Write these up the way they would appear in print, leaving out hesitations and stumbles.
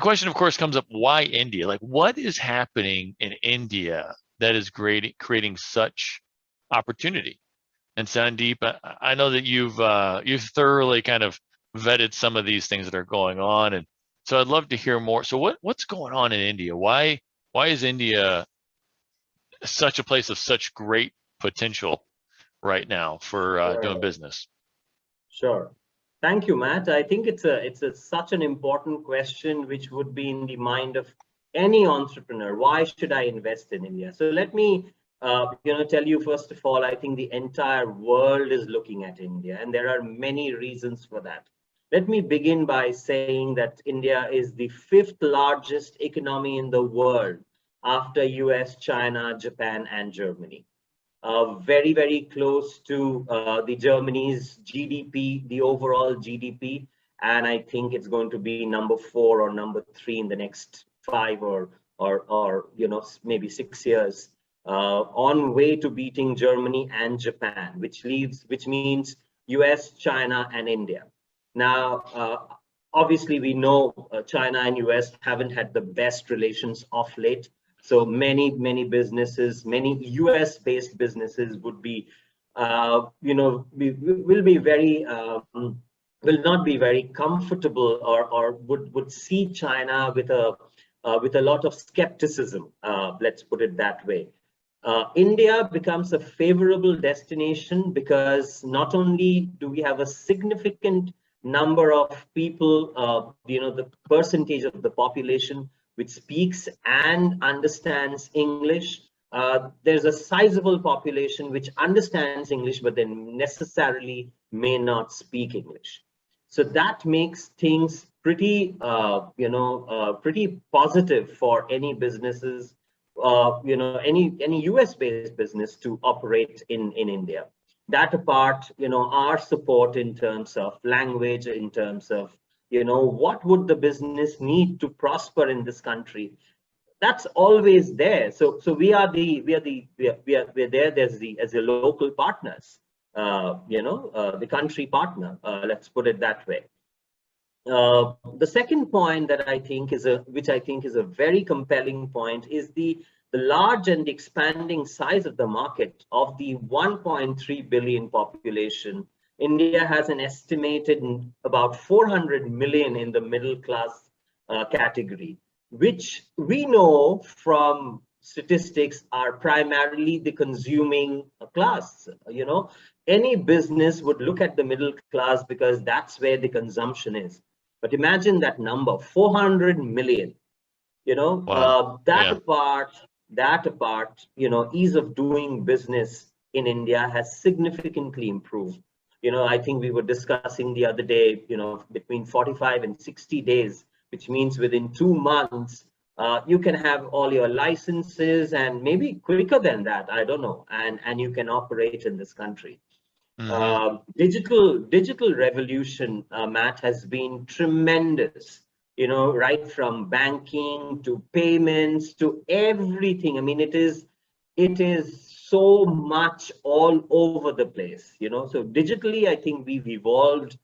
question, of course, comes up: why India? Like, what is happening in India that is creating such opportunity? And Sandeep, I know that you've thoroughly kind of vetted some of these things that are going on, and so I'd love to hear more. So what's going on in India? Why is India such a place of such great potential right now for doing Sure. business? Sure. Thank you, Matt. I think it's such an important question which would be in the mind of any entrepreneur. Why should I invest in India? So let me tell you first of all, I think the entire world is looking at India, and there are many reasons for that. Let me begin by saying that India is the fifth largest economy in the world after US, China, Japan, and Germany. Very, very close to the Germany's GDP, the overall GDP. And I think it's going to be number 4 or number 3 in the next 5 or maybe 6 years, on way to beating Germany and Japan, which means US, China, and India. Now, obviously, we know China and US haven't had the best relations of late. So many businesses, many US-based businesses would be, will be very, will not be very comfortable, or would see China with a lot of skepticism. Let's put it that way. India becomes a favorable destination because not only do we have a significant number of people, the percentage of the population which speaks and understands English. There's a sizable population which understands English, but then necessarily may not speak English. So that makes things pretty, pretty positive for any businesses, any US-based business to operate in India. That apart, our support in terms of language, in terms of what would the business need to prosper in this country, that's always there. So we are there as a local partners, the country partner, let's put it that way. The second point that which I think is a very compelling point, is the large and expanding size of the market. Of the 1.3 billion population, India has an estimated about 400 million in the middle class category, which we know from statistics are primarily the consuming class. Any business would look at the middle class because that's where the consumption is. But imagine that number, 400 million. Wow. That apart, ease of doing business in India has significantly improved. I think we were discussing the other day, between 45 and 60 days, which means within 2 months, you can have all your licenses, and maybe quicker than that, I don't know, and you can operate in this country. Digital revolution, Matt, has been tremendous, right from banking to payments to everything. I mean, it is so much all over the place, so digitally, I think we've evolved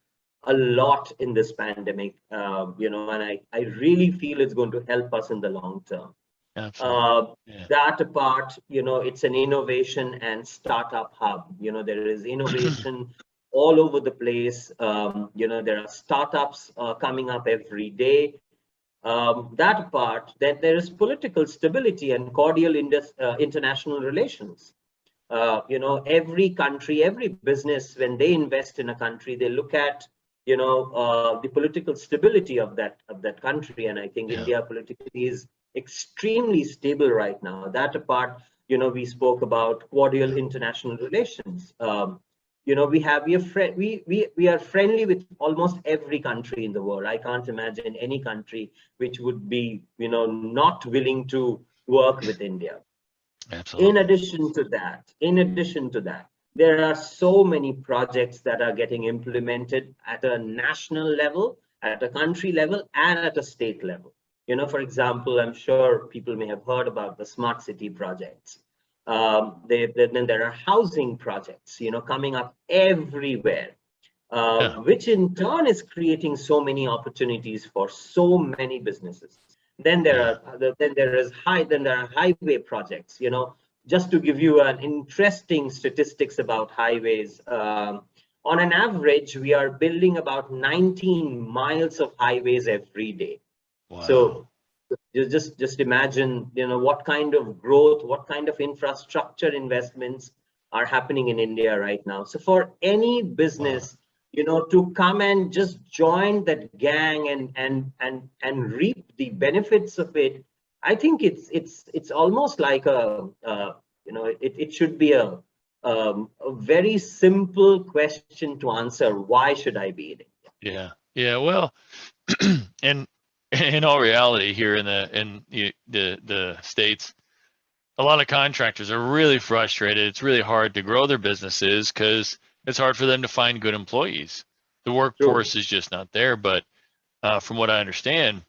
a lot in this pandemic, and I really feel it's going to help us in the long term. Absolutely. Yeah. That apart, it's an innovation and startup hub. There is innovation all over the place. There are startups coming up every day. That apart, that there is political stability and cordial international relations. Every country, every business, when they invest in a country, they look at the political stability of that country, and I think India politically is extremely stable right now. That apart, we spoke about cordial international relations. We are friendly with almost every country in the world. I can't imagine any country which would be not willing to work with India. Absolutely. In addition to that, there are so many projects that are getting implemented at a national level, at a country level, and at a state level. For example, I'm sure people may have heard about the smart city projects. Then there are housing projects, coming up everywhere. Yeah. which in turn is creating so many opportunities for so many businesses. Then there Yeah. are then there are highway projects. Just to give you an interesting statistics about highways, on an average, we are building about 19 miles of highways every day. Wow. So just imagine, what kind of growth, what kind of infrastructure investments are happening in India right now. So for any Wow. business, to come and just join that gang and reap the benefits of it, I think it's almost like it should be a very simple question to answer. Why should I be in it? Yeah. Yeah. Well, and in all reality, here in the States, a lot of contractors are really frustrated. It's really hard to grow their businesses because it's hard for them to find good employees. The True. workforce is just not there. But from what I understand,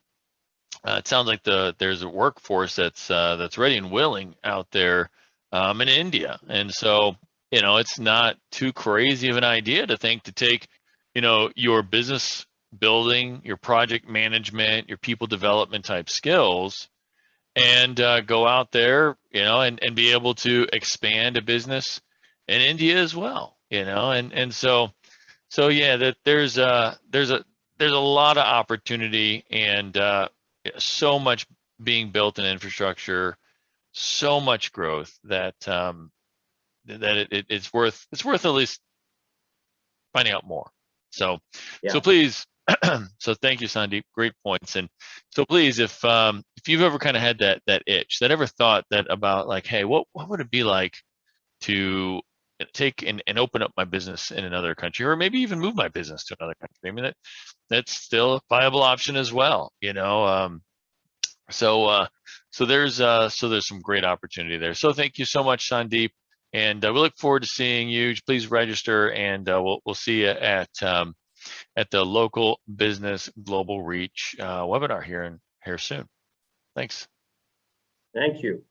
it sounds like there's a workforce that's ready and willing out there in India, and so it's not too crazy of an idea to think to take your business building, your project management, your people development type skills, and go out there, and be able to expand a business in India as well, and so yeah, that there's a lot of opportunity, and so much being built in infrastructure, so much growth that it's worth at least finding out more. So Yeah. please, so thank you, Sandeep. Great points. And so please, if you've ever kind of had that itch, that ever thought that about like, hey, what would it be like to take and open up my business in another country, or maybe even move my business to another country? I mean, that's still a viable option as well. So there's some great opportunity there. So thank you so much, Sandeep, and we look forward to seeing you. Please register, and we'll see you at the local business global reach webinar here soon. Thanks. Thank you.